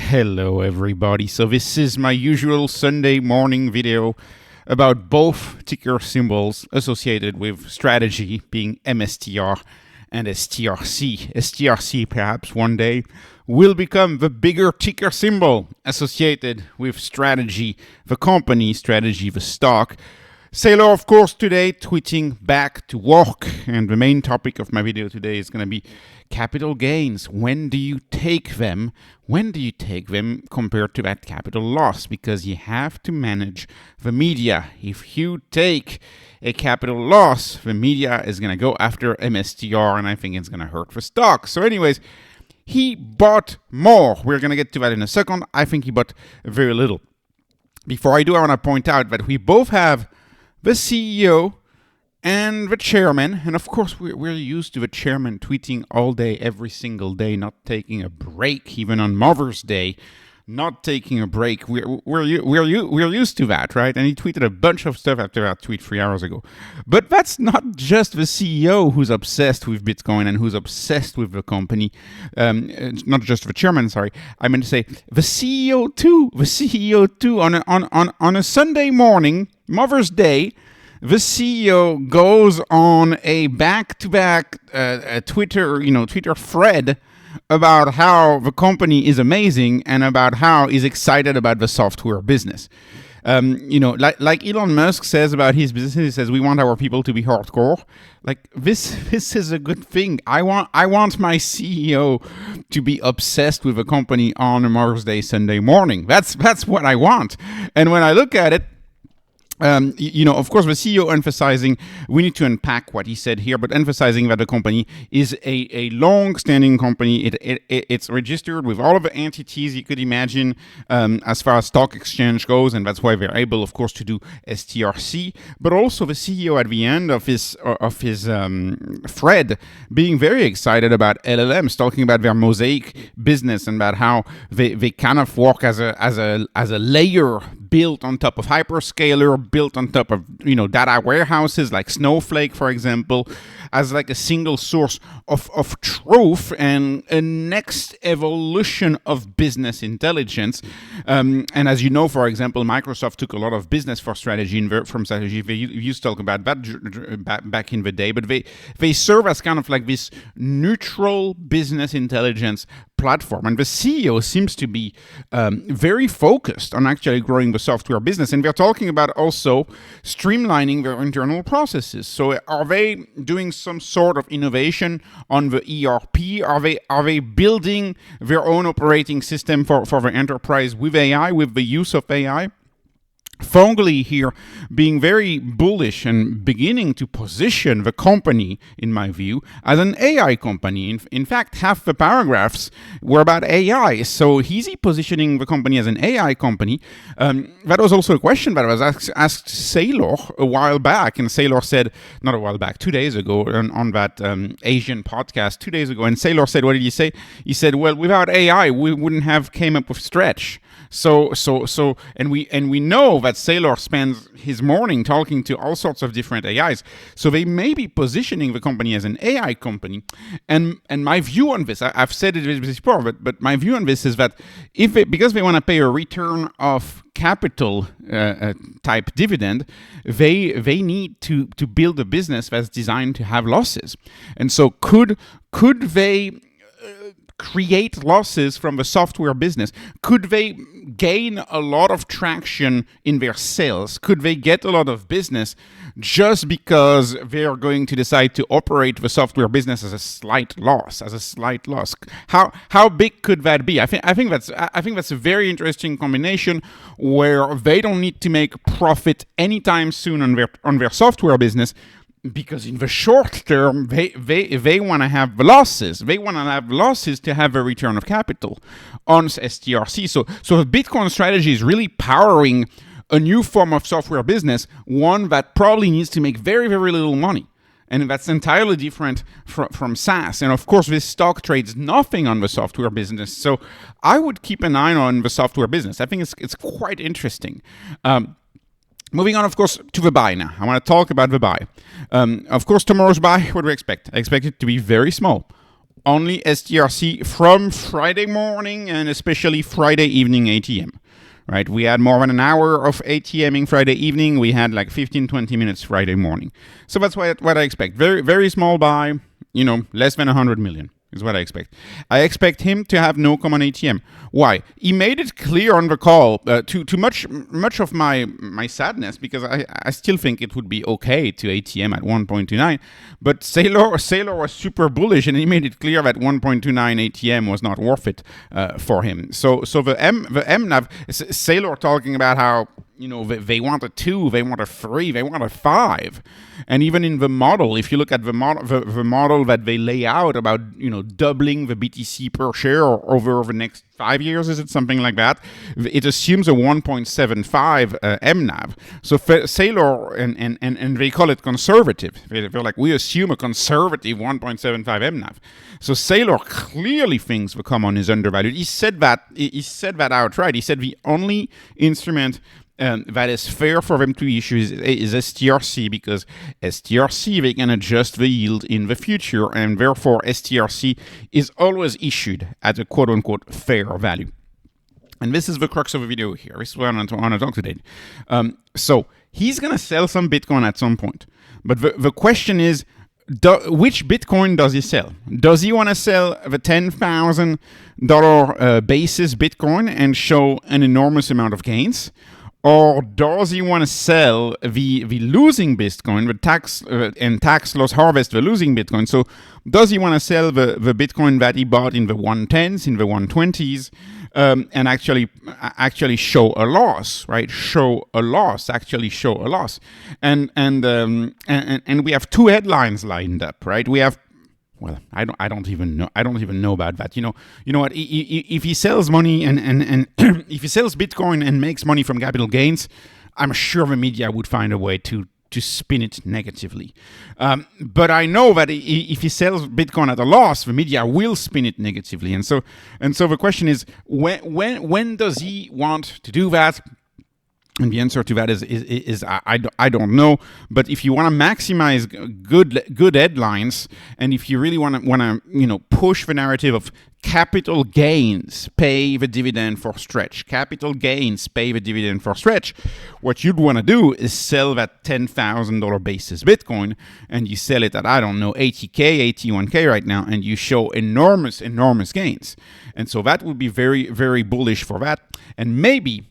Hello everybody, so this is my usual Sunday morning video about both ticker symbols associated with strategy, being MSTR and STRC. STRC perhaps one day will become the bigger ticker symbol associated with strategy, the company, strategy, the stock. Saylor, of course, today tweeting back to work, and the main topic of my video today is going to be capital gains. When do you take them? When do you take them compared to that capital loss? Because you have to manage the media. If you take a capital loss, the media is going to go after MSTR, and I think it's going to hurt the stock. So anyways, he bought more. We're going to get to that in a second. I think he bought very little. Before I do, I want to point out that we both have the CEO and the chairman, and of course we're used to the chairman tweeting all day, every single day, not taking a break, even on Mother's Day, not taking a break. We're used to that, right? And he tweeted a bunch of stuff after that tweet 3 hours ago. But that's not just the CEO who's obsessed with Bitcoin and who's obsessed with the company. Not just the chairman, sorry. I meant to say the CEO too. The CEO too. On a Sunday morning, Mother's Day, the CEO goes on a back-to-back Twitter thread about how the company is amazing and about how he's excited about the software business. Like Elon Musk says about his business, he says we want our people to be hardcore. Like this is a good thing. I want my CEO to be obsessed with a company on a Mother's Day Sunday morning. That's what I want. And when I look at it, of course, the CEO emphasizing, we need to unpack what he said here, but emphasizing that the company is a long-standing company. It's registered with all of the entities you could imagine as far as stock exchange goes, and that's why they're able, of course, to do STRC. But also the CEO at the end of his thread being very excited about LLMs, talking about their Mosaic business and about how they kind of work as a layer built on top of hyperscaler, built on top of data warehouses like Snowflake, for example, as like a single source of truth and a next evolution of business intelligence. And as you know, for example, Microsoft took a lot of business for strategy from strategy. They used to talk about that back in the day, but they serve as kind of like this neutral business intelligence platform. And the CEO seems to be very focused on actually growing the software business. And they're talking about also streamlining their internal processes. So are they doing some sort of innovation on the ERP? Are they building their own operating system for the enterprise with AI, with the use of AI? Phong here being very bullish and beginning to position the company, in my view, as an AI company. In fact, half the paragraphs were about AI. So is he positioning the company as an AI company? That was also a question that was asked Saylor a while back. And Saylor said, not a while back, 2 days ago, on that Asian podcast 2 days ago. And Saylor said, what did he say? He said, well, without AI, we wouldn't have came up with Stretch. And we know that Saylor spends his morning talking to all sorts of different AIs. So they may be positioning the company as an AI company. And my view on this, I've said it before, but my view on this is that because they want to pay a return of capital type dividend, they need to build a business that's designed to have losses. And so could they create losses from the software business? Could they gain a lot of traction in their sales? Could they get a lot of business just because they are going to decide to operate the software business as a slight loss? How big could that be? I think that's a very interesting combination where they don't need to make profit anytime soon on their software business, because in the short term, they want to have losses. They want to have losses to have a return of capital on STRC. So the Bitcoin strategy is really powering a new form of software business, one that probably needs to make very, very little money. And that's entirely different from SaaS. And of course, this stock trades nothing on the software business. So I would keep an eye on the software business. I think it's quite interesting. Moving on, of course, to the buy now. I want to talk about the buy. Of course, tomorrow's buy, what do we expect? I expect it to be very small. only STRC from Friday morning and especially Friday evening ATM. Right, we had more than an hour of ATMing Friday evening. We had like 15-20 minutes Friday morning. So that's what I expect. Very, very small buy, less than 100 million is what I expect. I expect him to have no common ATM. Why? He made it clear on the call, to much of my sadness, because I still think it would be okay to ATM at 1.29, but Saylor was super bullish, and he made it clear that 1.29 ATM was not worth it for him. So the MNAV, Saylor talking about how they want a 2, they want a 3, they want a 5. And even in the model, if you look at the model that they lay out about, doubling the BTC per share over the next 5 years, is it something like that? It assumes a 1.75 MNAV. So Saylor, and they call it conservative. They're like, we assume a conservative 1.75 MNAV. So Saylor clearly thinks the common is undervalued. He said that outright. He said the only instrument that is fair for them to issue is STRC, because STRC, they can adjust the yield in the future, and therefore STRC is always issued at a quote-unquote fair value. And this is the crux of the video here. This is what I want to talk today. So he's going to sell some Bitcoin at some point. But the question is, which Bitcoin does he sell? Does he want to sell the $10,000 basis Bitcoin and show an enormous amount of gains? Or does he want to sell the losing Bitcoin, the tax loss harvest, the losing Bitcoin? So does he want to sell the Bitcoin that he bought in the 110s, in the 120s, and actually show a loss, right? Actually show a loss. And we have two headlines lined up, right? We have, well, I don't even know about that. You know what? If he sells money and if he sells Bitcoin and makes money from capital gains, I'm sure the media would find a way to spin it negatively. But I know that if he sells Bitcoin at a loss, the media will spin it negatively. And so the question is, when does he want to do that? And the answer to that is I don't know. But if you want to maximize good headlines, and if you really want to push the narrative of capital gains pay the dividend for stretch, capital gains pay the dividend for stretch, what you'd want to do is sell that $10,000 basis Bitcoin, and you sell it at 80K, 81K right now, and you show enormous gains. And so that would be very, very bullish for that. And maybe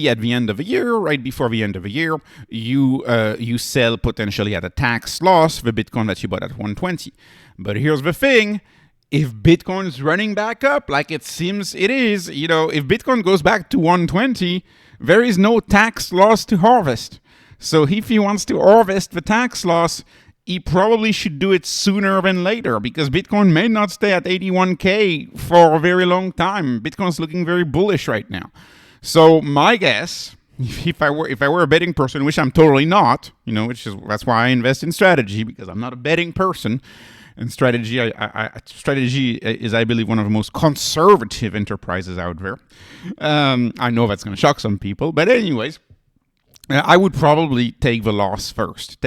at the end of the year, right before the end of the year, you sell potentially at a tax loss the Bitcoin that you bought at 120. But here's the thing: if Bitcoin is running back up, like it seems it is, if Bitcoin goes back to 120, there is no tax loss to harvest. So if he wants to harvest the tax loss, he probably should do it sooner than later, because Bitcoin may not stay at 81K for a very long time. Bitcoin's looking very bullish right now. So my guess, if I were a betting person, which I'm totally not, that's why I invest in strategy, because I'm not a betting person. And strategy is, I believe, one of the most conservative enterprises out there. I know that's going to shock some people, but anyways, I would probably take the loss first.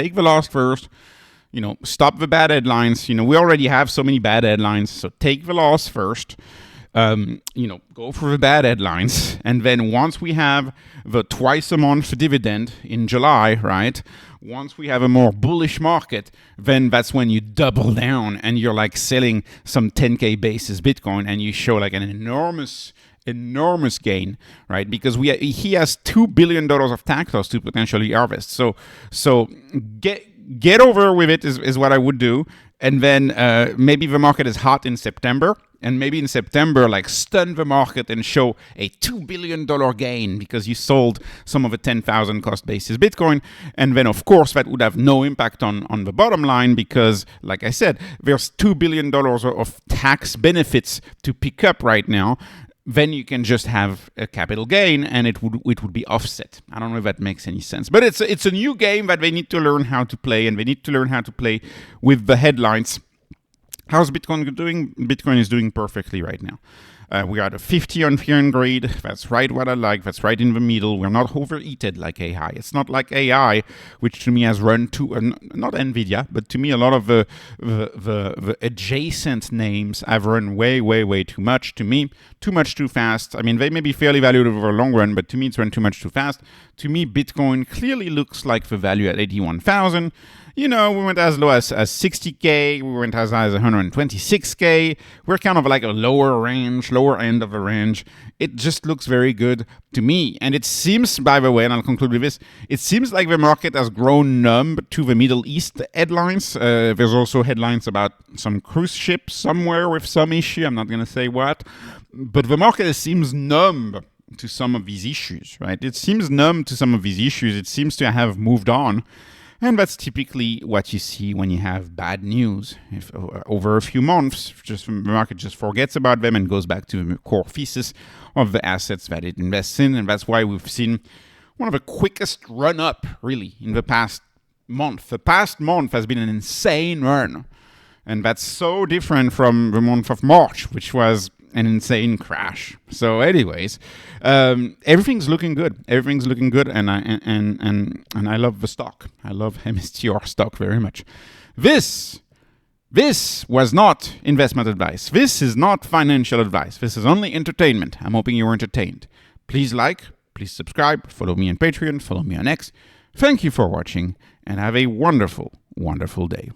Stop the bad headlines. We already have so many bad headlines, so take the loss first. Go for the bad headlines. And then once we have the twice a month dividend in July, right? Once we have a more bullish market, then that's when you double down and you're like selling some 10K basis Bitcoin, and you show like an enormous gain, right? Because he has $2 billion of tax loss to potentially harvest. So get over with it is what I would do. And then maybe the market is hot in September, and maybe in September, like, stun the market and show a $2 billion gain because you sold some of the 10,000 cost basis Bitcoin. And then, of course, that would have no impact on the bottom line because, like I said, there's $2 billion of tax benefits to pick up right now. Then you can just have a capital gain, and it would be offset. I don't know if that makes any sense, but it's a new game that they need to learn how to play, and they need to learn how to play with the headlines. How's Bitcoin doing? Bitcoin is doing perfectly right now. We are at a 50 on Fear and Greed. That's right what I like. That's right in the middle. We're not overheated like AI. It's not like AI, which to me has run not NVIDIA, but to me a lot of the adjacent names have run way too much. To me, too much too fast. I mean, they may be fairly valued over a long run, but to me it's run too much too fast. To me, Bitcoin clearly looks like the value at 81,000. We went as low as 60K. We went as high as 126K. We're kind of like a lower end of the range. It just looks very good to me. And it seems, by the way, and I'll conclude with this, it seems like the market has grown numb to the Middle East headlines. There's also headlines about some cruise ship somewhere with some issue. I'm not going to say what. But the market seems numb to some of these issues, right? It seems numb to some of these issues. It seems to have moved on. And that's typically what you see when you have bad news. If over a few months, the market just forgets about them and goes back to the core thesis of the assets that it invests in. And that's why we've seen one of the quickest run-up, really, in the past month. The past month has been an insane run. And that's so different from the month of March, which was an insane crash. So anyways, everything's looking good. And I love the stock. I love MSTR stock very much. This was not investment advice. This is not financial advice. This is only entertainment. I'm hoping you were entertained. Please please subscribe, follow me on Patreon, follow me on X. Thank you for watching, and have a wonderful, wonderful day.